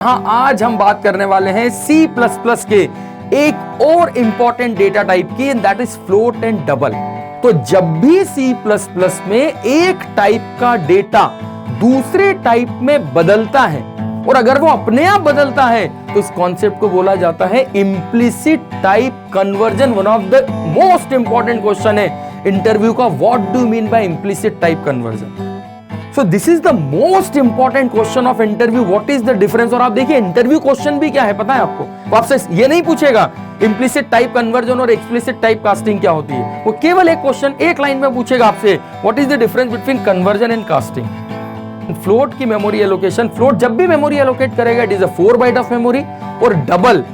हाँ, आज हम बात करने वाले हैं C++ के एक और इंपॉर्टेंट डेटा टाइप की, and that is float and double. तो जब भी C++ में एक टाइप का डेटा दूसरे टाइप में बदलता है और अगर वो अपने आप बदलता है तो इस कॉन्सेप्ट को बोला जाता है implicit type conversion. One of the most important question है इंटरव्यू का, what do mean by implicit type conversion. So this is the most important question of interview. What is the difference? और आप देखिए interview question भी क्या है पता है आपको, वो आपसे ये नहीं पूछेगा implicit टाइप कन्वर्जन और explicit टाइप कास्टिंग क्या होती है। वो केवल एक क्वेश्चन एक लाइन में पूछेगा आपसे, what is the difference between conversion and casting? Float की मेमोरी एलोकेशन, फ्लोट जब भी मेमोरी एलोकेट करेगा it is a 4 byte of memory, और डबल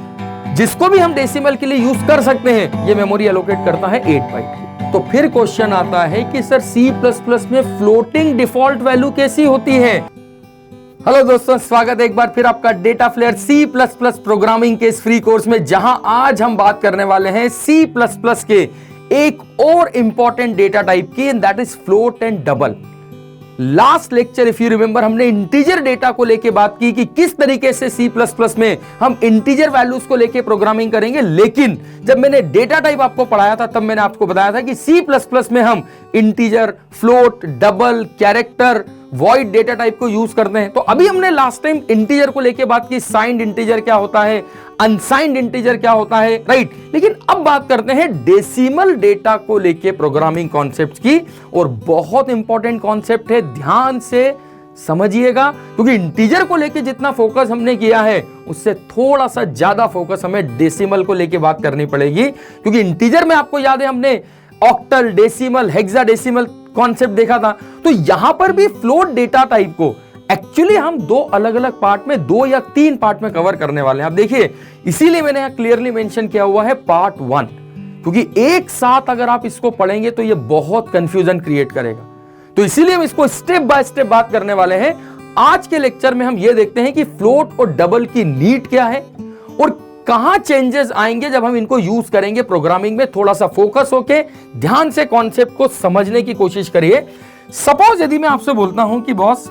जिसको भी हम डेसिमल के लिए यूज कर सकते हैं ये मेमोरी एलोकेट करता है 8 बाइट की। तो फिर क्वेश्चन आता है कि सर C++ में फ्लोटिंग डिफॉल्ट वैल्यू कैसी होती है। हेलो दोस्तों, स्वागत है एक बार फिर आपका डेटा फ्लेयर C++ प्रोग्रामिंग के इस फ्री कोर्स में, जहां आज हम बात करने वाले हैं C++ के एक और इंपॉर्टेंट डेटा टाइप की, and that is float and double. Last lecture if you remember हमने इंटीजर डेटा को लेके बात की कि किस तरीके से C++ में हम इंटीजर वैल्यूज को लेके प्रोग्रामिंग करेंगे, लेकिन जब मैंने डेटा टाइप आपको पढ़ाया था तब मैंने आपको बताया था कि C++ में हम integer, float, double, character, void data type को यूज करते हैं। तो अभी हमने लास्ट टाइम इंटीजर को लेके बात की, साइंड इंटीजर क्या होता है, अनसाइंड इंटीजर क्या होता है, राइट। लेकिन अब बात करते हैं डेसिमल डेटा को लेके प्रोग्रामिंग कॉन्सेप्ट्स की, और बहुत इंपॉर्टेंट कॉन्सेप्ट है, ध्यान से समझिएगा, क्योंकि इंटीजर को लेके जितना फोकस हमने किया है उससे थोड़ा सा ज्यादा फोकस हमें डेसिमल को लेके बात करनी पड़ेगी। क्योंकि इंटीजर में आपको याद है हमने ऑक्टल, डेसिमल, हेक्साडेसिमल कॉन्सेप्ट देखा था, तो यहां पर भी फ्लोट डेटा टाइप को एक्चुअली हम दो अलग अलग पार्ट में, 2 या 3 पार्ट में कवर करने वाले हैं। आप देखिए, इसीलिए मैंने यहां क्लियरली मेंशन किया हुआ है पार्ट 1, क्योंकि एक साथ अगर आप इसको पढ़ेंगे तो ये बहुत कंफ्यूजन क्रिएट करेगा। तो इसीलिए हम इसको स्टेप बाय स्टेप बात करने वाले हैं। आज के लेक्चर में हम ये देखते हैं कि फ्लोट और डबल की नीड क्या है और कहां चेंजेस आएंगे जब हम इनको यूज करेंगे प्रोग्रामिंग में। थोड़ा सा फोकस होके ध्यान से कॉन्सेप्ट को समझने की कोशिश करिए। सपोज यदि मैं आपसे बोलता हूं कि बॉस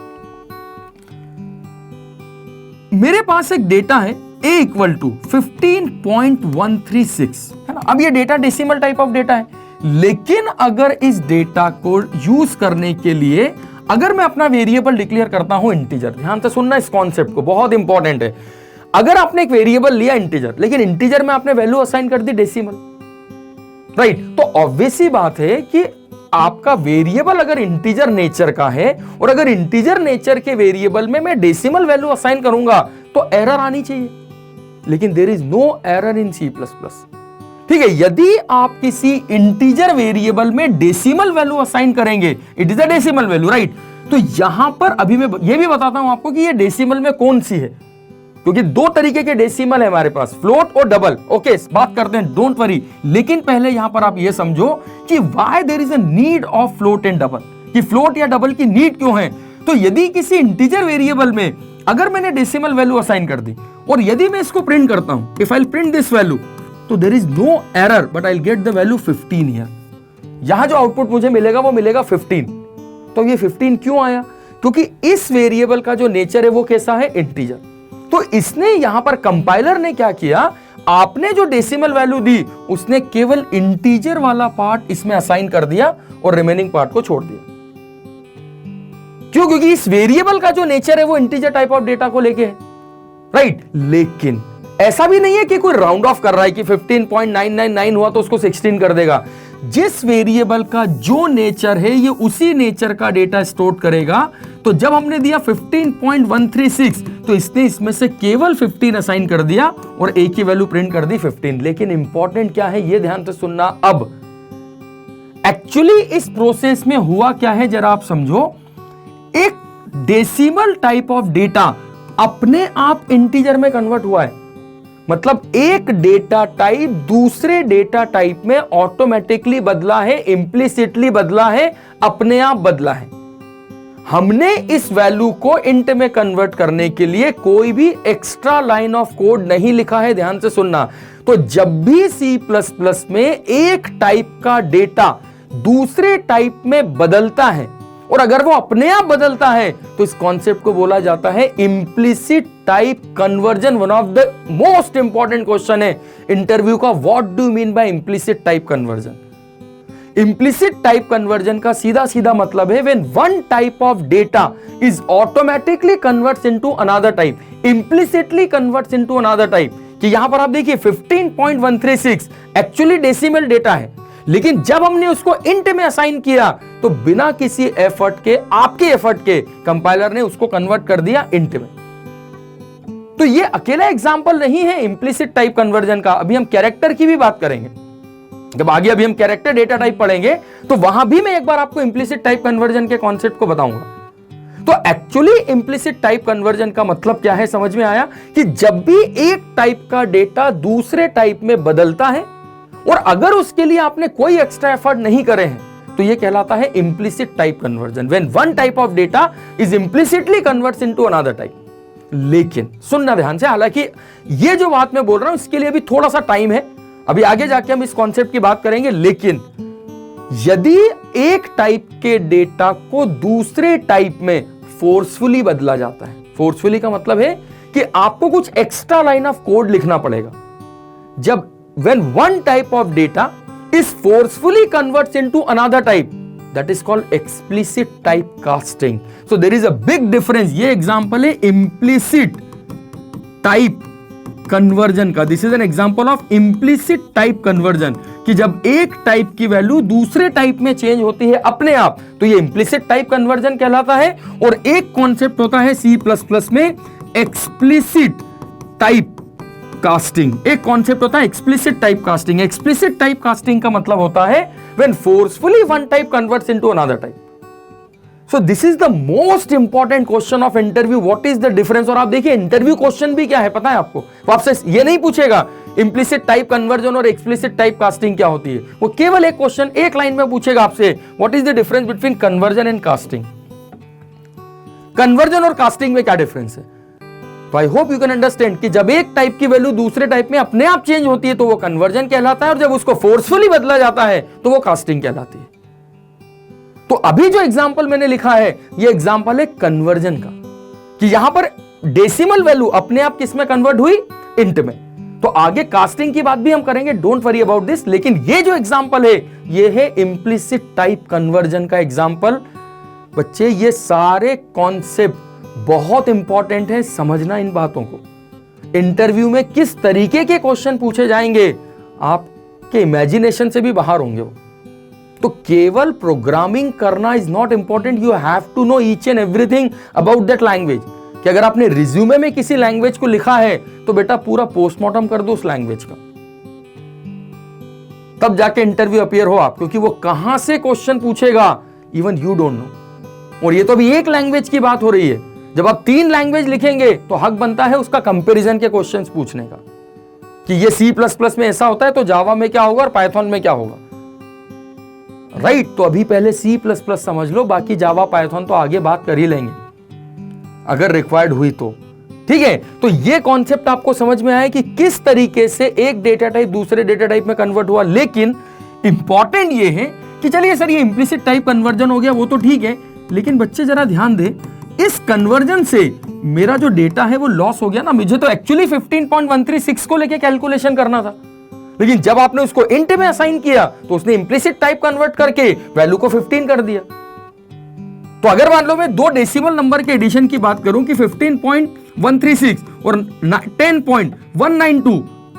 मेरे पास एक डेटा है a इक्वल टू 15.136, है ना। अब ये data decimal type of data है, लेकिन अगर इस डेटा को यूज करने के लिए अगर मैं अपना वेरिएबल डिक्लेयर करता हूं इंटीजर, ध्यान से सुनना इस कॉन्सेप्ट को, बहुत इंपॉर्टेंट है। अगर आपने एक वेरिएबल लिया इंटीजर, लेकिन इंटीजर में आपने वैल्यू असाइन कर दी डेसिमल, राइट, तो ऑब्वियस ही बात है कि आपका वेरिएबल अगर इंटीजर नेचर का है और अगर इंटीजर नेचर के वेरिएबल में मैं डेसिमल वैल्यू असाइन करूंगा तो एरर आनी चाहिए, लेकिन there is no error in C++। ठीक है, यदि आप किसी इंटीजर वेरिएबल में डेसिमल वैल्यू असाइन करेंगे, it is a decimal value, right, तो यहां पर अभी मैं ये भी बताता हूं आपको कि ये डेसिमल में कौन सी है, क्योंकि 2 तरीके के डेसिमल है हमारे पास, फ्लोट और डबल। ओके, बात करते हैं, डोंट वरी। लेकिन पहले यहां पर आप ये समझो कि why there is a need of float and double, कि फ्लोट या डबल की नीड क्यों है। तो यदि किसी इंटीजर वेरिएबल में अगर मैंने डेसिमल वैल्यू असाइन कर दी और यदि मैं इसको प्रिंट करता हूं, if I print this value, तो there is no error but I will get the value 15 here. यहां जो आउटपुट मुझे मिलेगा वो मिलेगा 15। तो ये 15 क्यों आया? क्योंकि इस वेरिएबल का जो नेचर है वो कैसा है, इंटीजर। तो इसने यहां पर कंपाइलर ने क्या किया, आपने जो डेसिमल वैल्यू दी उसने केवल इंटीजर वाला पार्ट इसमें असाइन कर दिया और रिमेनिंग पार्ट को छोड़ दिया। क्यों? क्योंकि इस वेरिएबल का जो नेचर है वो इंटीजर टाइप ऑफ डेटा को लेके है, राइट। लेकिन ऐसा भी नहीं है कि कोई राउंड ऑफ कर रहा है कि 15.999 हुआ तो उसको 16 कर देगा। जिस वेरिएबल का जो नेचर है ये उसी नेचर का डेटा स्टोर करेगा। तो जब हमने दिया 15.136 तो इसने इसमें से केवल 15 असाइन कर दिया और एक ही वैल्यू प्रिंट कर दी 15। लेकिन इंपॉर्टेंट क्या है ये ध्यान से सुनना। अब एक्चुअली इस प्रोसेस में हुआ क्या है जरा आप समझो। एक डेसिमल टाइप ऑफ डेटा अपने आप इंटीजर में कन्वर्ट हुआ है, मतलब एक डेटा टाइप दूसरे डेटा टाइप में ऑटोमेटिकली बदला है, इंप्लिसिटली बदला है, अपने आप बदला है। हमने इस वैल्यू को इंट में कन्वर्ट करने के लिए कोई भी एक्स्ट्रा लाइन ऑफ कोड नहीं लिखा है, ध्यान से सुनना। तो जब भी C++ में एक टाइप का डेटा दूसरे टाइप में बदलता है और अगर वो अपने आप बदलता है तो इस कॉन्सेप्ट को बोला जाता है implicit type conversion. One of the most important question है इंटरव्यू का, what do mean by implicit type conversion. Implicit type conversion का सीधा सीधा मतलब है when one type of data is automatically converts into another type, implicitly converts into another type. कि यहां पर आप देखिए 15.136 एक्चुअली डेसिमल डेटा है, लेकिन जब हमने उसको इंट में असाइन किया तो बिना किसी एफर्ट के, आपके एफर्ट के, कंपाइलर ने उसको कन्वर्ट कर दिया इंट में। तो ये अकेला एग्जांपल नहीं है इंप्लिसिट टाइप कन्वर्जन का, अभी हम कैरेक्टर की भी बात करेंगे। जब आगे अभी हम कैरेक्टर डेटा टाइप पढ़ेंगे तो वहां भी मैं एक बार आपको इंप्लिसिट टाइप कन्वर्जन के कॉन्सेप्ट को बताऊंगा। तो एक्चुअली इंप्लिसिट टाइप कन्वर्जन का मतलब क्या है, समझ में आया कि जब भी एक टाइप का डेटा दूसरे टाइप में बदलता है और अगर उसके लिए आपने कोई एक्स्ट्रा एफर्ट नहीं करे हैं तो यह कहलाता है implicit type conversion, when one type of data is implicitly converts into another type. लेकिन सुनना ध्यान से, हालांकि ये जो बात मैं बोल रहा हूं इसके लिए भी थोड़ा सा टाइम है, अभी आगे जाके हम इस कॉन्सेप्ट की बात करेंगे। लेकिन यदि एक टाइप के डेटा को दूसरे टाइप में फोर्सफुली बदला जाता है, फोर्सफुली का मतलब है कि आपको कुछ एक्स्ट्रा लाइन ऑफ कोड लिखना पड़ेगा। जब when one type of data is forcefully converts into another type, that is called explicit type casting. So there is a big difference. ये एग्जांपल है implicit type conversion का, this is an example of implicit type conversion, कि जब एक type की value दूसरे type में change होती है अपने आप तो ये implicit type conversion कहलाता है। और एक कॉन्सेप्ट होता है C++ में explicit type कास्टिंग, एक कॉन्सेप्ट होता है explicit type casting. Explicit type casting का मतलब होता है when forcefully one type converts into another type. So this is the most important question of interview, what is the difference. और आप देखिए इंटरव्यू क्वेश्चन भी क्या है पता है आपको, वो आपसे ये नहीं पूछेगा इंप्लिसिट टाइप कन्वर्जन और एक्सप्लिसिट टाइप कास्टिंग क्या होती है, वो केवल एक क्वेश्चन एक लाइन में पूछेगा आपसे, what is the difference between conversion and casting. Conversion और कास्टिंग में क्या डिफरेंस है। तो I hope you can understand कि जब एक टाइप की वैल्यू दूसरे टाइप में अपने आप चेंज होती है तो वो कन्वर्जन कहलाता है, और जब उसको फोर्सफुली बदला जाता है तो वो कास्टिंग कहलाती है। तो अभी जो एग्जांपल मैंने लिखा है ये एग्जांपल है कन्वर्जन का, कि यहां पर डेसिमल वैल्यू अपने आप किस में कन्वर्ट हुई, इंट में। तो आगे कास्टिंग की बात भी हम करेंगे, डोंट वरी अबाउट दिस। लेकिन ये जो एग्जांपल है ये है इंप्लिसिट टाइप कन्वर्जन का एग्जांपल। बच्चे ये सारे कॉन्सेप्ट बहुत इंपॉर्टेंट है, समझना इन बातों को। इंटरव्यू में किस तरीके के क्वेश्चन पूछे जाएंगे आपके इमेजिनेशन से भी बाहर होंगे वो। तो केवल प्रोग्रामिंग करना is not important, you have to know each and everything about that language. कि अगर आपने रिज्यूमे में किसी लैंग्वेज को लिखा है तो बेटा पूरा पोस्टमार्टम कर दो उस लैंग्वेज का, तब जाके इंटरव्यू अपीयर हो आप, क्योंकि वो कहां से क्वेश्चन पूछेगा इवन यू डोंट नो। और ये तो अभी एक लैंग्वेज की बात हो रही है, जब आप 3 लैंग्वेज लिखेंगे तो हक बनता है उसका कंपैरिजन के क्वेश्चंस पूछने का, कि ये C++ में ऐसा होता है तो जावा में क्या होगा और पाइथन में क्या होगा, राइट। तो अभी पहले C++ समझ लो, बाकी जावा पाइथन तो आगे बात कर ही लेंगे अगर रिक्वायर्ड हुई तो, ठीक है। तो ये कॉन्सेप्ट आपको समझ में आया कि किस तरीके से एक डेटा टाइप दूसरे डेटा टाइप में कन्वर्ट हुआ। लेकिन इंपॉर्टेंट ये है कि चलिए सर ये इंप्लिसिट टाइप कन्वर्जन हो गया, वो तो ठीक है, लेकिन बच्चे जरा ध्यान दे, इस कन्वर्जन से मेरा जो डेटा है वो लॉस हो गया ना। मुझे तो एक्चुअली 15.136 को लेके कैलकुलेशन करना था, लेकिन जब आपने उसको इंट में असाइन किया तो उसने इंप्लिसिट टाइप कन्वर्ट करके वैल्यू को 15 कर दिया। तो अगर मान लो मैं 2 डेसिमल नंबर के एडिशन की बात करूं कि 15.136 और 10.192,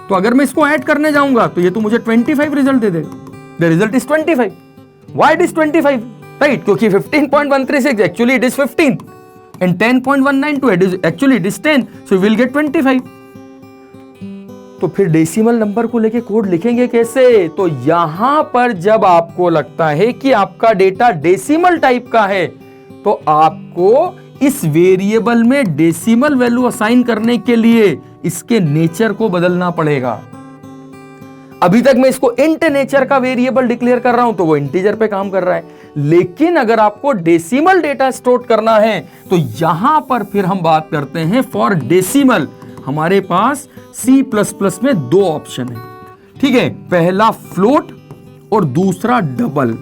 तो अगर मैं इसको ऐड करने जाऊंगा तो ये तो मुझे 25 रिजल्ट दे देगा। The result is 25। Why it is 25, right, क्योंकि 15.136 actually it is 15 and 10.192 it is actually it is 10, so you will get 25। तो फिर डेसिमल नंबर को लेके कोड लिखेंगे कैसे। तो यहां पर जब आपको लगता है कि आपका डेटा डेसिमल टाइप का है तो आपको इस वेरिएबल में डेसिमल वैल्यू असाइन करने के लिए इसके नेचर को बदलना पड़ेगा। अभी तक मैं इसको इंट नेचर का वेरिएबल डिक्लेयर कर रहा हूं तो वो इंटीजर पे काम कर रहा है, लेकिन अगर आपको डेसिमल डेटा स्टोर करना है तो यहां पर फिर हम बात करते हैं फॉर डेसिमल। हमारे पास C++ में 2 ऑप्शन है, ठीक है, पहला फ्लोट और दूसरा डबल।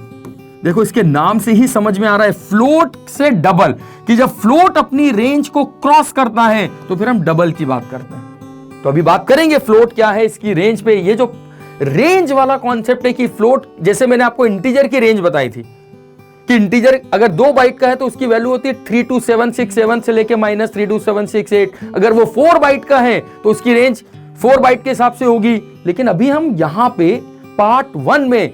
देखो इसके नाम से ही समझ में आ रहा है, फ्लोट से डबल, कि जब फ्लोट अपनी रेंज को क्रॉस करता है तो फिर हम डबल की बात करते हैं। तो अभी बात करेंगे फ्लोट क्या है, इसकी रेंज पे। ये जो रेंज वाला कॉन्सेप्ट है कि फ्लोट, जैसे मैंने आपको इंटीजर की रेंज बताई थी कि इंटीजर अगर 2 बाइट का है तो उसकी वैल्यू होती है 32767 से लेके -32768। अगर वो 4 बाइट का है तो उसकी रेंज 4 बाइट के हिसाब से होगी। लेकिन अभी हम यहां पे पार्ट 1 में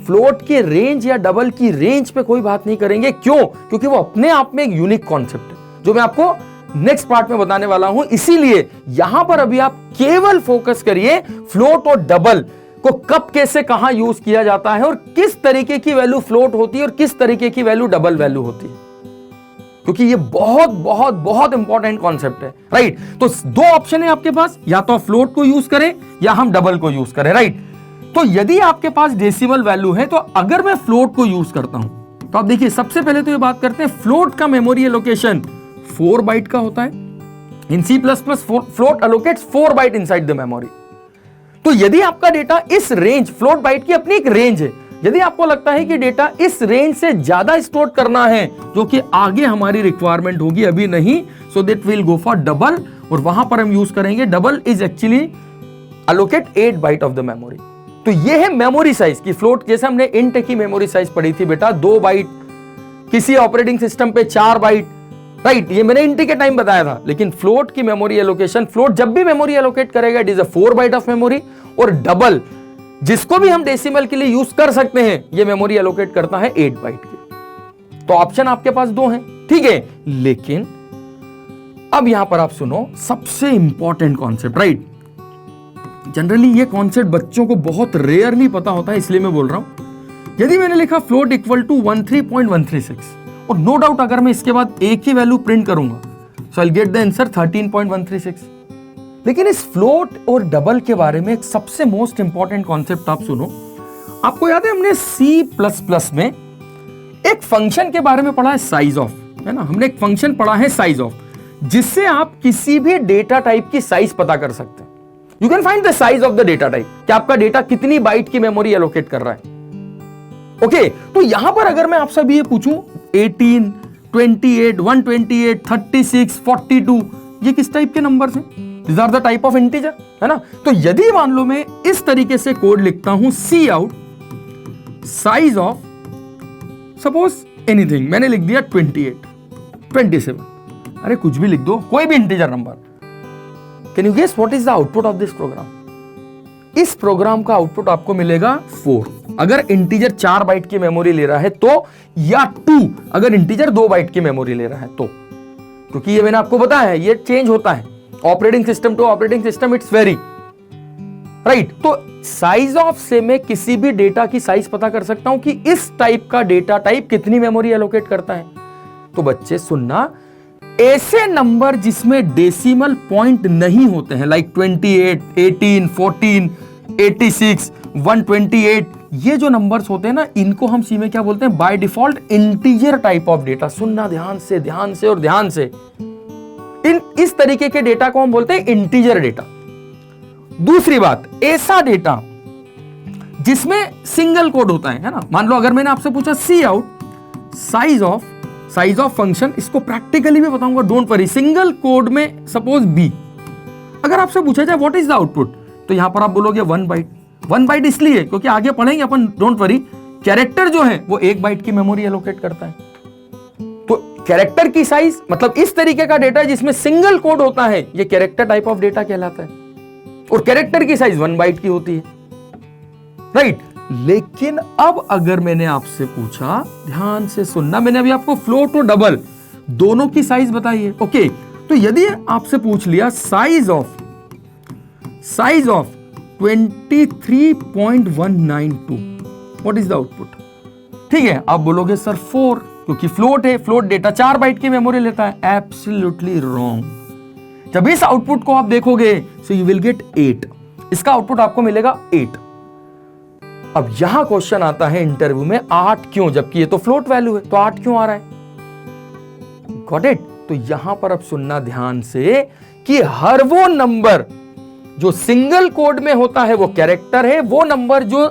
फ्लोट के रेंज या डबल की रेंज पे कोई बात नहीं करेंगे। क्यों? क्योंकि वो अपने आप में एक यूनिक कॉन्सेप्ट है जो मैं आपको नेक्स्ट पार्ट में बताने वाला हूं। इसीलिए यहां पर अभी आप केवल फोकस करिए फ्लोट और डबल को कब कैसे कहां यूज किया जाता है और किस तरीके की वैल्यू फ्लोट होती है और किस तरीके की वैल्यू डबल वैल्यू होती है, क्योंकि ये बहुत बहुत बहुत इंपॉर्टेंट कॉन्सेप्ट है, राइट। तो 2 ऑप्शन है आपके पास, या तो फ्लोट को यूज करें या हम डबल को यूज करें, राइट। तो यदि आपके पास डेसिमल वैल्यू है तो अगर मैं फ्लोट को यूज करता हूं तो आप देखिए, सबसे पहले तो ये बात करते हैं, फ्लोट का मेमोरी एलोकेशन 4 बाइट का होता है। In C++ float allocates 4 byte inside the memory. तो यदि आपका डेटा इस रेंज, फ्लोट बाइट की अपनी एक रेंज है, यदि आपको लगता है कि डेटा इस रेंज से ज्यादा स्टोर करना है जो कि आगे हमारी रिक्वायरमेंट होगी, अभी नहीं, so that will go for double, और वहां पर हम यूज करेंगे double is actually allocate 8 byte of the memory. तो ये है मेमोरी साइज की फ्लोट। जैसे हमने इंट की मेमोरी साइज पढ़ी थी बेटा 2 बाइट, किसी ऑपरेटिंग सिस्टम पे 4 बाइट, राइट, ये मैंने इंट के टाइम बताया था। लेकिन फ्लोट की मेमोरी एलोकेशन, फ्लोट जब भी मेमोरी एलोकेट करेगा it is a 4 byte of memory, और डबल जिसको भी हम डेसिमल के लिए यूज कर सकते हैं ये मेमोरी एलोकेट करता है 8 बाइट की। तो ऑप्शन आपके पास 2 हैं, ठीक है। लेकिन अब यहां पर आप सुनो सबसे इंपॉर्टेंट कॉन्सेप्ट, राइट। जनरली ये कॉन्सेप्ट बच्चों को बहुत रेयरली पता होता है, इसलिए मैं बोल रहा हूं। यदि मैंने लिखा फ्लोट इक्वल टू 13.136 और नो डाउट अगर मैं इसके बाद एक ही वैल्यू प्रिंट करूंगा so I will get the answer 13.136। लेकिन इस फ्लोट और डबल के बारे में एक सबसे मोस्ट इंपॉर्टेंट कॉन्सेप्ट आप सुनो। आपको याद है हमने C++ में एक फंक्शन के बारे में पढ़ा है, साइज ऑफ, है ना। हमने एक फंक्शन पढ़ा है साइज ऑफ, जिससे आप किसी भी डेटा टाइप की साइज पता कर सकते हैं। You can find the size of the data type, कि आपका डेटा कितनी बाइट की मेमोरी एलोकेट कर रहा है। ओके, तो यहां पर अगर मैं आपसे भी ये पूछूं 18, 28, 128, 36, 42, ये किस टाइप के नंबर्स हैं? These are the type of integer, है ना। तो यदि मान लो मैं इस तरीके से कोड लिखता हूं, cout size of suppose anything, मैंने लिख दिया 28, 27, अरे कुछ भी लिख दो, कोई भी integer number. Can you guess what is the output of this program? इस प्रोग्राम का आउटपुट आपको मिलेगा 4 अगर इंटीजर 4 बाइट की मेमोरी ले रहा है तो, या 2 अगर इंटीजर 2 बाइट की मेमोरी ले रहा है तो। क्योंकि ये मैंने आपको बताया है ये चेंज होता है operating system to operating system, it's very, right. तो साइज ऑफ से मैं किसी भी डेटा की साइज पता कर सकता हूं कि इस टाइप का डेटा टाइप कितनी मेमोरी एलोकेट करता है। तो बच्चे सुनना, ऐसे नंबर जिसमें डेसिमल पॉइंट नहीं होते हैं, लाइक 28, 18, 14, 86, 128, ये जो नंबर्स होते हैं ना, इनको हम सी में क्या बोलते हैं? By default integer type of data. सुनना ध्यान से, ध्यान से और ध्यान से, इस तरीके के डेटा को हम बोलते हैं इंटीजर डेटा। दूसरी बात, ऐसा डेटा जिसमें सिंगल कोड होता है ना। मान लो अगर मैंने आपसे पूछा सी आउट साइज ऑफ फंक्शन, इसको प्रैक्टिकली भी बताऊंगा, डोंट वरी। सिंगल कोड में सपोज बी, अगर आपसे पूछा जाए व्हाट इज द आउटपुट, तो यहां पर आप बोलोगे 1 बाइट। 1 बाइट इसलिए क्योंकि आगे पढ़ेंगे अपन, डोंट वरी, कैरेक्टर जो है वो 1 बाइट की मेमोरी एलोकेट करता है। तो कैरेक्टर की साइज मतलब इस तरीके का डेटा जिसमें सिंगल कोड होता है, ये कैरेक्टर टाइप ऑफ डेटा कहलाता है, और कैरेक्टर की साइज 1 बाइट की होती है, राइट। लेकिन अब अगर मैंने आपसे पूछा, ध्यान से सुनना, मैंने अभी आपको फ्लोट और डबल दोनों की साइज बताई है, ओके। तो यदि आपसे पूछ लिया size of 23.192, what is the output? ठीक है, आप बोलोगे सर 4, क्योंकि फ्लोट है, फ्लोट डेटा 4 बाइट की मेमोरी लेता है। Absolutely wrong. जब इस आउटपुट को आप देखोगे सो यू विल गेट 8, इसका आउटपुट आपको मिलेगा 8। अब यहां क्वेश्चन आता है इंटरव्यू में, 8 क्यों, जबकि ये तो फ्लोट वैल्यू है, तो 8 क्यों आ रहा है? Got it? तो यहां पर अब सुनना ध्यान से कि हर वो नंबर जो सिंगल कोड में होता है वो कैरेक्टर है, वो नंबर जो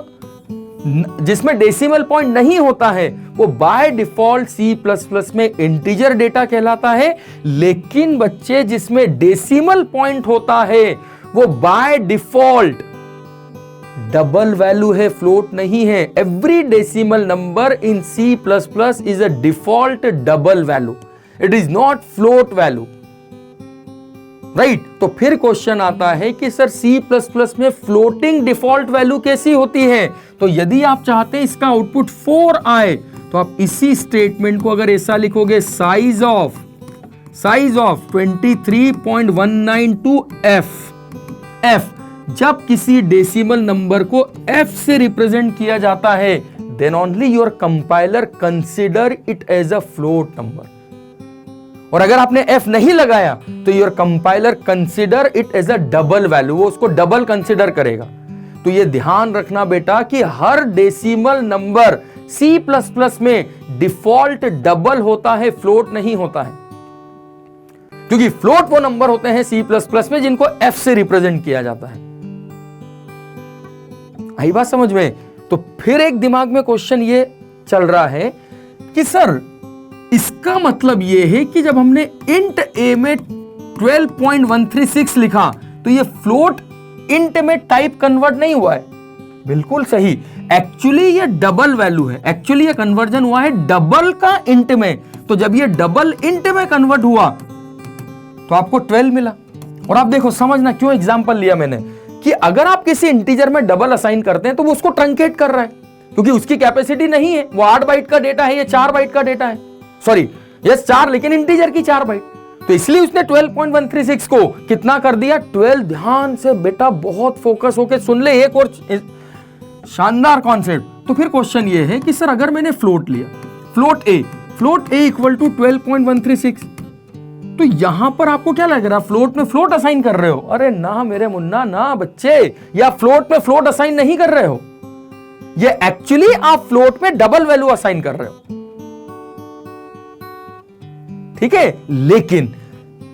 जिसमें डेसिमल पॉइंट नहीं होता है वो बाय डिफॉल्ट C++ में इंटीजर डेटा कहलाता है। लेकिन बच्चे जिसमें डेसिमल पॉइंट होता है वो बाय डिफॉल्ट डबल वैल्यू है, फ्लोट नहीं है। Every decimal number in C++ is a default double value, it is not float value, right. तो फिर क्वेश्चन आता है कि सर C++ में फ्लोटिंग डिफॉल्ट वैल्यू कैसी होती है? तो यदि आप चाहते हैं इसका आउटपुट 4 आए तो आप इसी स्टेटमेंट को अगर ऐसा लिखोगे, साइज ऑफ 23.192 f जब किसी डेसिमल नंबर को f से रिप्रेजेंट किया जाता है then only your compiler consider it as a float number. और अगर आपने f नहीं लगाया तो your compiler consider it as a double value, वो उसको डबल कंसिडर करेगा। तो ये ध्यान रखना बेटा कि हर डेसिमल नंबर C++ में डिफॉल्ट डबल होता है, फ्लोट नहीं होता है। क्योंकि फ्लोट वो नंबर होते हैं C++ में जिनको f से रिप्रेजेंट किया जाता है। आई बात समझ में? तो फिर एक दिमाग में क्वेश्चन ये चल रहा है कि सर इसका मतलब ये है कि जब हमने इंट a में 12.136 लिखा तो ये फ्लोट इंट में टाइप कन्वर्ट नहीं हुआ है। बिल्कुल सही, एक्चुअली ये डबल वैल्यू है, एक्चुअली ये कन्वर्जन हुआ है डबल का इंट में। तो जब ये डबल इंट में कन्वर्ट हुआ तो आपको 12 मिला। और आप देखो, समझना क्यों एग्जांपल लिया मैंने, कि अगर आप किसी इंटीजर में डबल असाइन करते हैं तो वो उसको ट्रंकेट कर रहा है, क्योंकि उसकी कैपेसिटी नहीं है, वो 8 बाइट का डेटा है, ये 4 बाइट का डेटा है, सॉरी यस 4, लेकिन इंटीजर की 4 बाइट। तो इसलिए उसने 12.136 को कितना कर दिया, 12। ध्यान से बेटा बहुत फोकस होकर सुन ले, एक और शानदार कॉन्सेप्ट। तो फिर क्वेश्चन ये है कि सर अगर मैंने फ्लोट लिया, फ्लोट a इक्वल टू 12.136, तो यहां पर आपको क्या लग रहा है, फ्लोट में फ्लोट असाइन कर रहे हो? अरे ना मेरे मुन्ना, ना बच्चे, या फ्लोट में फ्लोट असाइन नहीं कर रहे हो, ये एक्चुअली आप फ्लोट में डबल वैल्यू असाइन कर रहे हो, ठीक है। लेकिन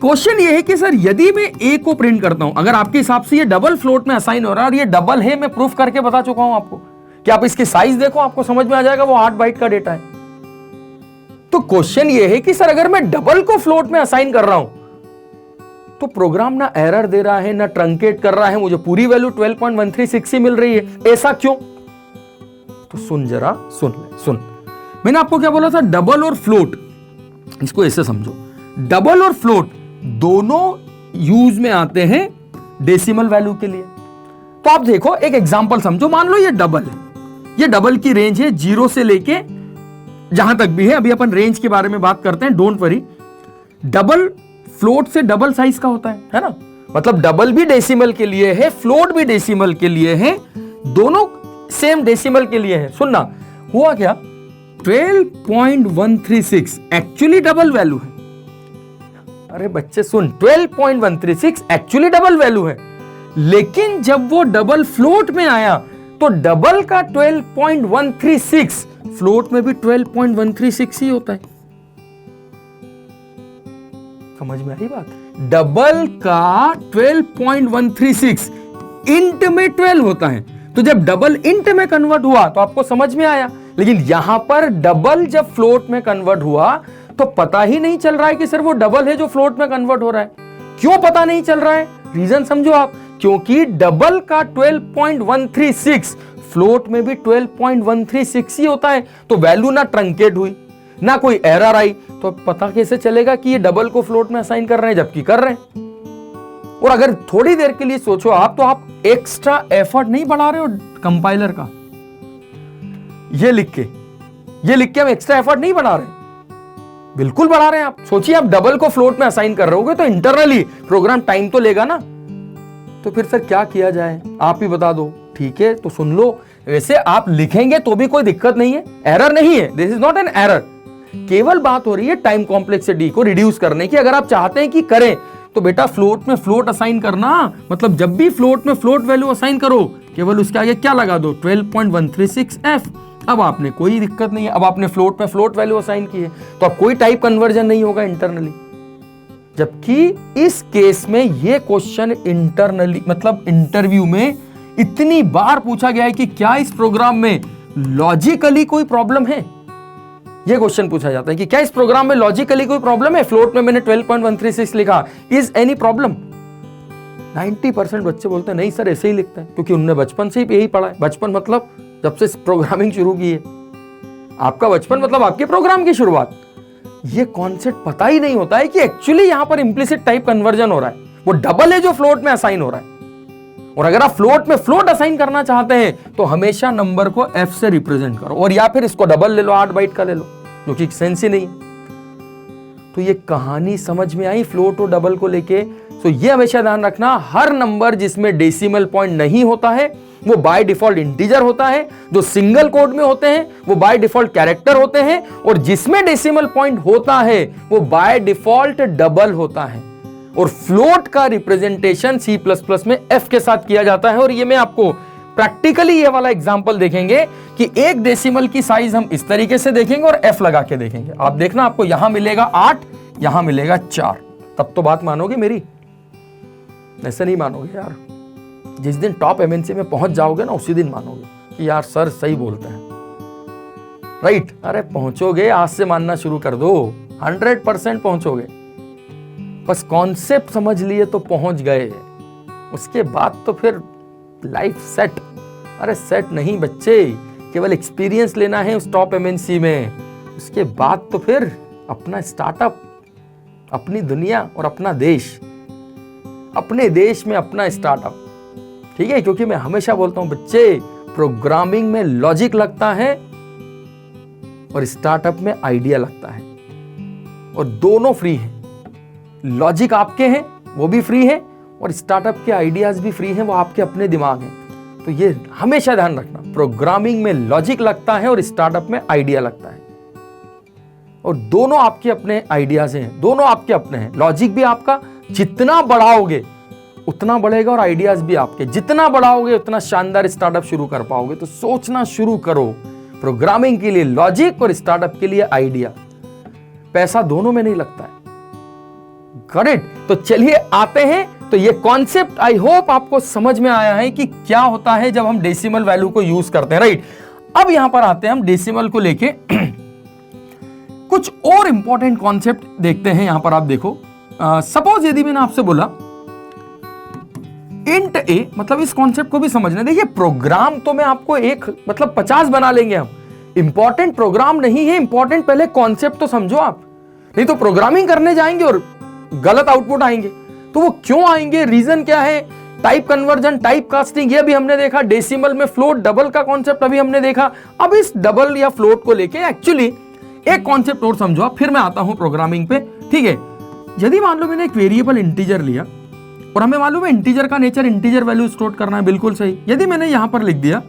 क्वेश्चन ये है कि सर यदि मैं a को प्रिंट करता हूं, अगर आपके हिसाब से ये डबल फ्लोट में असाइन हो रहा है और ये डबल है, मैं प्रूफ करके बता चुका हूं आपको कि आप इसकी साइज देखो, आपको समझ में आ जाएगा वो 8 बाइट का डेटा है। तो क्वेश्चन ये है कि सर अगर मैं डबल को फ्लोट में असाइन कर रहा हूं तो प्रोग्राम ना एरर दे रहा है ना ट्रंकेट कर रहा है, मुझे पूरी वैल्यू 12.136 ही मिल रही है, ऐसा क्यों? तो सुन जरा, सुन। मैंने आपको क्या बोला था, डबल और फ्लोट, इसको ऐसे समझो, डबल और फ्लोट दोनों यूज में आते हैं डेसिमल वैल्यू के लिए। तो आप देखो, एक एग्जांपल समझो, मान लो ये डबल है, ये डबल की रेंज है 0 से लेके जहां तक भी है, अभी अपन रेंज के बारे में बात करते हैं, डोंट वरी। डबल फ्लोट से डबल साइज का होता है ना, मतलब डबल भी डेसिमल के लिए है, फ्लोट भी डेसिमल के लिए है, दोनों सेम डेसिमल के लिए है। सुनना, हुआ क्या, 12.136 एक्चुअली डबल वैल्यू है। अरे बच्चे सुन, 12.136 एक्चुअली डबल वैल्यू है, लेकिन जब वो डबल फ्लोट में आया तो डबल का 12.136 फ्लोट में भी 12.136 ही होता है। समझ में आई बात? डबल का 12.136 इंट में 12 होता है, तो जब डबल इंट में कन्वर्ट हुआ तो आपको समझ में आया। लेकिन यहां पर डबल जब फ्लोट में कन्वर्ट हुआ तो पता ही नहीं चल रहा है कि सर वो डबल है जो फ्लोट में कन्वर्ट हो रहा है। क्यों पता नहीं चल रहा है? रीजन समझो आप, क्योंकि डबल का 12.136 फ्लोट में भी 12.136 ही होता है, तो वैल्यू ना ट्रंकेट हुई ना कोई एरर आई, तो पता कैसे चलेगा कि ये डबल को फ्लोट में असाइन कर रहे हैं जबकि कर रहे हैं। और अगर थोड़ी देर के लिए सोचो आप, तो आप एक्स्ट्रा एफर्ट नहीं बढ़ा रहे हो कंपाइलर का, ये लिख के हम एक्स्ट्रा एफर्ट नहीं बढ़ा रहे, बिल्कुल बढ़ा रहे हैं आप। सोचिए आप डबल को फ्लोट में असाइन कर रहे होगे तो इंटरनली प्रोग्राम टाइम तो लेगा ना। तो फिर सर क्या किया जाए, आप ही बता दो। ठीक है, तो सुन लो, वैसे आप लिखेंगे तो भी कोई दिक्कत नहीं है, एरर नहीं है, this is not an error. केवल बात हो रही है टाइम कॉम्प्लेक्सिटी को रिड्यूस करने की। अगर आप चाहते हैं कि करें तो बेटा फ्लोट में फ्लोट असाइन करना, मतलब जब भी फ्लोट में फ्लोट वैल्यू असाइन करो केवल उसके आगे क्या लगा दो, 12.136f। अब आपने कोई दिक्कत नहीं है, अब आपने फ्लोट में फ्लोट वैल्यू असाइन की है तो अब कोई टाइप कन्वर्जन नहीं होगा इंटरनली। जबकि इस केस में ये क्वेश्चन इंटरनली, मतलब इंटरव्यू में इतनी बार पूछा गया है कि क्या इस प्रोग्राम में लॉजिकली कोई प्रॉब्लम है? ये क्वेश्चन पूछा जाता है कि क्या इस प्रोग्राम में लॉजिकली कोई प्रॉब्लम है? फ्लोट में मैंने 12.136 लिखा, इज एनी प्रॉब्लम? 90% बच्चे बोलते हैं नहीं सर ऐसे ही लिखते हैं, क्योंकि उन्होंने बचपन से ही यही पढ़ा है। बचपन मतलब जब से प्रोग्रामिंग शुरू की है। आपका बचपन मतलब आपके प्रोग्राम की शुरुआत। ये कॉन्सेप्ट पता ही नहीं होता है कि एक्चुअली यहां पर इंप्लिसिट टाइप कन्वर्जन हो रहा है, वो डबल है जो फ्लोट में असाइन हो रहा है। और अगर आप फ्लोट में फ्लोट असाइन करना चाहते हैं तो हमेशा नंबर को f से रिप्रेजेंट करो, और या फिर इसको डबल ले लो, 8 बाइट का ले लो, जो कि सेंस ही नहीं है। तो ये कहानी समझ में आई फ्लोट और डबल को लेके। तो ये हमेशा ध्यान रखना, हर नंबर जिसमें डेसिमल पॉइंट नहीं होता है वो बाय डिफॉल्ट इंटीजर होता है, जो सिंगल कोड में होते हैं वो बाय डिफॉल्ट कैरेक्टर होते हैं, और जिसमें डेसिमल पॉइंट होता है वो बाय डिफॉल्ट डबल होता है। और फ्लोट का रिप्रेजेंटेशन C++ में f के साथ किया जाता है। और ये मैं आपको प्रैक्टिकली ये वाला एग्जांपल देखेंगे कि एक डेसिमल की साइज हम इस तरीके से देखेंगे और f लगा के देखेंगे। आप देखना, आपको यहां मिलेगा 8, यहां मिलेगा 4, तब तो बात मानोगे मेरी, ऐसे नहीं मानोगे यार। जिस दिन टॉप MNC में पहुंच जाओगे ना, उसी दिन मानोगे कि यार सर सही बोलते हैं, राइट? अरे पहुंचोगे, आज से मानना शुरू कर दो, 100% पहुंचोगे। बस कॉन्सेप्ट समझ लिए तो पहुंच गए, उसके बाद तो फिर लाइफ सेट। अरे सेट नहीं बच्चे, केवल एक्सपीरियंस लेना है उस टॉप MNC में, उसके बाद तो फिर अपना स्टार्टअप, अपनी दुनिया और अपना देश, अपने देश में अपना स्टार्टअप, ठीक है? क्योंकि मैं हमेशा बोलता हूं बच्चे, प्रोग्रामिंग में लॉजिक लगता है और स्टार्टअप में आइडिया लगता है, और दोनों फ्री हैं। लॉजिक आपके हैं, वो भी फ्री है, और स्टार्टअप के आइडियाज भी फ्री हैं, वो आपके अपने दिमाग हैं। तो ये हमेशा ध्यान रखना, प्रोग्रामिंग में लॉजिक लगता है और स्टार्टअप में आइडिया लगता है, और दोनों आपके अपने आइडियाज हैं, दोनों आपके अपने हैं। लॉजिक भी आपका, जितना बढ़ाओगे उतना बढ़ेगा, और आइडियाज भी आपके, जितना बढ़ाओगे उतना शानदार स्टार्टअप शुरू कर पाओगे। तो सोचना शुरू करो, प्रोग्रामिंग के लिए लॉजिक और स्टार्टअप के लिए आइडिया। पैसा दोनों में नहीं लगता है, करेक्ट? तो चलिए आते हैं। तो ये कॉन्सेप्ट आई होप आपको समझ में आया है कि क्या होता है जब हम डेसिमल वैल्यू को यूज करते हैं, राइट? अब यहां पर आते हैं हम डेसिमल को लेके कुछ और इंपॉर्टेंट कॉन्सेप्ट देखते हैं। यहां पर आप देखो, सपोज यदि मैंने आपसे बोला इंट ए, मतलब इस कॉन्सेप्ट को भी समझना। देखिए प्रोग्राम तो मैं आपको एक मतलब 50 बना लेंगे हम, इंपॉर्टेंट प्रोग्राम नहीं है, इंपॉर्टेंट पहले कॉन्सेप्ट तो समझो आप, नहीं तो प्रोग्रामिंग करने जाएंगे और गलत आउटपुट आएंगे। तो वो क्यों आएंगे, रीजन क्या है? टाइप कन्वर्जन, टाइप कास्टिंग, ये भी हमने देखा। डेसिमल में फ्लोट डबल का कॉन्सेप्ट अभी हमने देखा। अब इस डबल या फ्लोट को लेके एक्चुअली एक कॉन्सेप्ट और समझो आप, फिर मैं आता हूं प्रोग्रामिंग पे, ठीक है? यदि मान लो मैंने एक वेरिएबल इंटीजर लिया, और हमें मालूम है इंटीजर का नेचर इंटीजर वैल्यू स्टोर करना है, बिल्कुल सही। यदि मैंने यहां पर लिख दिया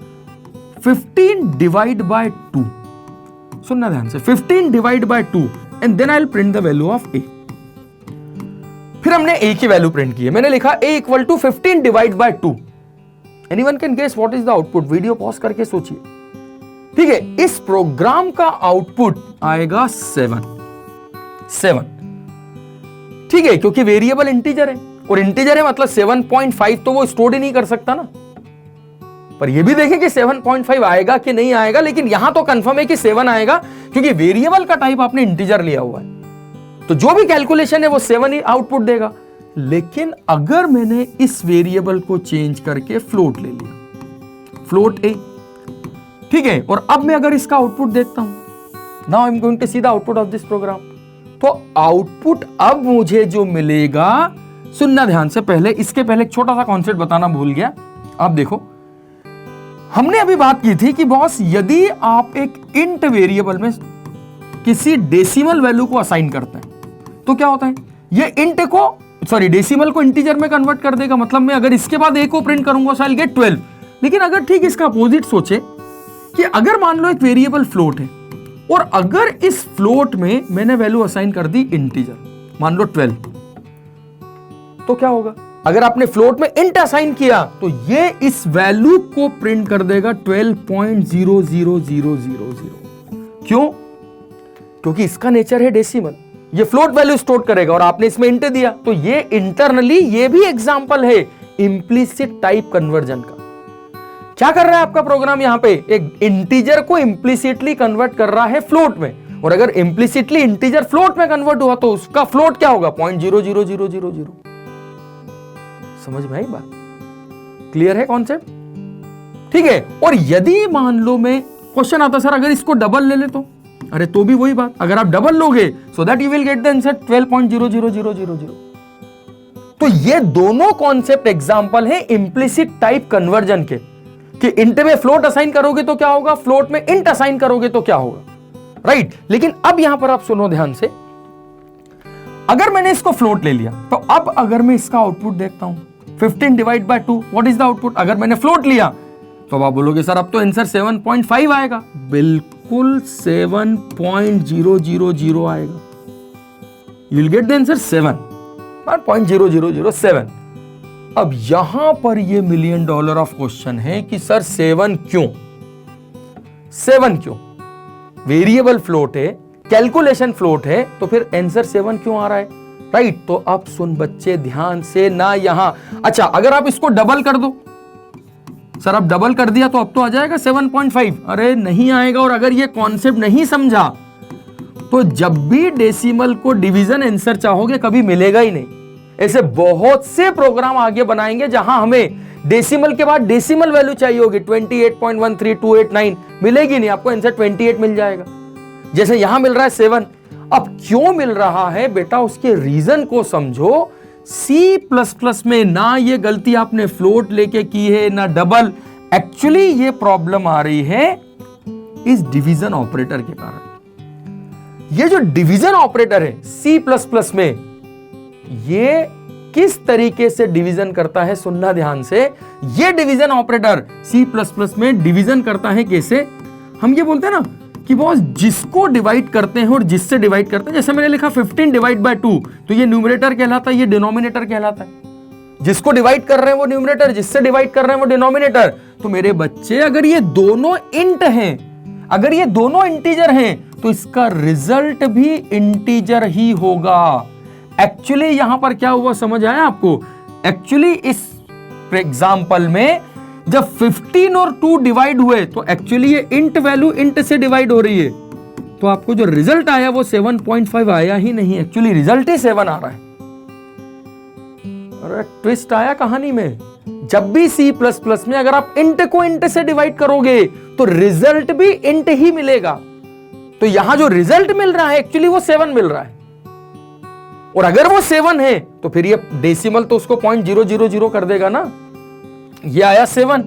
15 डिवाइड बाय 2, सुनना ध्यान से, 15 divide by 2 and then I will print the value of a. फिर हमने ए की वैल्यू प्रिंट की है, मैंने लिखा a equal to 15 divide by 2। Anyone can guess what is the output? Video pause करके सोचिए, ठीक है? इस प्रोग्राम का आउटपुट आएगा 7, ठीक है? क्योंकि वेरिएबल इंटीजर है, और इंटीजर है मतलब 7.5 तो वो स्टोर ही नहीं कर सकता ना। पर ये भी देखें कि 7.5 आएगा कि नहीं आएगा, लेकिन यहां तो कंफर्म है कि 7 आएगा, क्योंकि वेरिएबल का टाइप आपने इंटीजर लिया हुआ है, तो जो भी कैलकुलेशन है वो 7 ही आउटपुट देगा। लेकिन अगर मैंने इस वेरिएबल को चेंज करके फ्लोट ले लिया, फ्लोट ए, ठीक है? और अब मैं अगर इसका आउटपुट देखता हूं, now I am going to see the output of this program, तो आउटपुट अब मुझे जो मिलेगा, सुनना ध्यान से, पहले इसके पहले एक छोटा सा कॉन्सेप्ट बताना भूल गया। आप देखो, हमने अभी बात की थी कि बॉस यदि आप एक इंट वेरिएबल में किसी डेसिमल वैल्यू को असाइन करते हैं तो क्या होता है, ये इंट को, सॉरी डेसिमल को इंटीजर में कन्वर्ट कर देगा। मतलब मैं अगर इसके बाद ए को प्रिंट करूंगा so I'll get 12। लेकिन अगर ठीक इसका अपोजिट सोचे कि अगर मान लो एक वेरिएबल फ्लोट है, और अगर इस फ्लोट में मैंने वैल्यू असाइन कर दी इंटीजर, मान लो 12, तो क्या होगा? अगर आपने फ्लोट में इंट असाइन किया तो ये इस वैल्यू को प्रिंट कर देगा 12.00000। क्यों? क्योंकि इसका नेचर है डेसिमल, ये फ्लोट वैल्यू स्टोर करेगा, और आपने इसमें इंट दिया, तो ये इंटरनली ये भी एग्जांपल है इंप्लिसिट टाइप कन्वर्जन का। क्या कर रहा है आपका प्रोग्राम यहां पे? एक इंटीजर को इंप्लिसिटली कन्वर्ट कर रहा है फ्लोट में, और अगर इंप्लिसिटली इंटीजर फ्लोट में कन्वर्ट हुआ तो उसका फ्लोट क्या होगा? 0.00000। समझ में आई बात? क्लियर है कॉन्सेप्ट? ठीक है। और यदि मान लो मैं क्वेश्चन आता सर अगर इसको डबल ले ले तो, अरे तो भी वही बात, अगर आप डबल लोगे so that you will get the answer 12.00000। तो ये दोनों कॉन्सेप्ट एग्जांपल है इंप्लिसिट टाइप कन्वर्जन के, कि इंट में फ्लोट असाइन करोगे तो क्या होगा, फ्लोट में इंट असाइन करोगे तो क्या होगा, राइट। लेकिन अब यहां पर आप सुनो ध्यान से, अगर मैंने इसको फ्लोट ले लिया तो अब अगर मैं इसका आउटपुट देखता हूं 15 divide by 2, what is the output? अगर मैंने फ्लोट लिया तो आप बोलोगे सर अब तो आंसर 7.5 आएगा। बिल्कुल 7.000 आएगा। You will get the answer 7.0007। अब यहां पर ये $1 मिलियन ऑफ क्वेश्चन है कि सर 7 क्यों? 7 क्यों? वेरिएबल फ्लोट है, कैलकुलेशन फ्लोट है, तो फिर आंसर 7 क्यों आ रहा है, राइट। तो अब सुन बच्चे ध्यान से ना, यहां अच्छा अगर आप इसको डबल कर दो, सर अब डबल कर दिया तो अब तो आ जाएगा 7.5, अरे नहीं आएगा। और अगर ये कॉन्सेप्ट नहीं समझा तो जब भी डेसिमल को डिवीजन आंसर चाहोगे कभी मिलेगा ही नहीं। ऐसे बहुत से प्रोग्राम आगे बनाएंगे जहां हमें डेसिमल के बाद डेसिमल वैल्यू चाहिए होगी 28.13289, मिलेगी नहीं, आपको आंसर 28 मिल जाएगा, जैसे यहां मिल रहा है 7। अब क्यों मिल रहा है बेटा, उसके रीजन को समझो। C++ में ना ये गलती आपने फ्लोट लेके की है ना डबल, एक्चुअली ये प्रॉब्लम आ रही है इस डिवीजन ऑपरेटर के कारण। ये जो डिवीजन ऑपरेटर है C++ में, ये किस तरीके से डिवीजन करता है, सुनना ध्यान से। ये डिवीजन ऑपरेटर C++ में डिवीजन करता है कैसे? हम ये बोलते हैं ना कि बॉस जिसको डिवाइड करते हैं और जिससे डिवाइड करते हैं, जैसे मैंने लिखा 15 डिवाइड बाय 2, तो ये न्यूमरेटर कहलाता है, ये डिनोमिनेटर कहलाता है। जिसको डिवाइड कर रहे हैं वो न्यूमरेटर, जिससे डिवाइड कर रहे हैं वो डिनोमिनेटर। तो मेरे बच्चे अगर ये दोनों इंट हैं, अगर ये दोनों इंटीजर हैं, तो इसका रिजल्ट भी इंटीजर ही होगा। एक्चुअली यहां पर क्या हुआ समझ आया आपको? एक्चुअली इस एग्जांपल में जब 15 और 2 डिवाइड हुए तो एक्चुअली ये इंट वैल्यू इंट से डिवाइड हो रही है, तो आपको जो रिजल्ट आया वो 7.5 आया ही नहीं, एक्चुअली रिजल्ट ही 7 आ रहा है। अरे ट्विस्ट आया कहानी में। जब भी C++ में अगर आप इंट को इंट से डिवाइड करोगे तो रिजल्ट भी इंट ही मिलेगा। तो यहां जो रिजल्ट मिल रहा है एक्चुअली वो 7 मिल रहा है, और अगर वो 7 है तो फिर ये डेसिमल तो उसको 0.000 कर देगा ना। ये आया 7,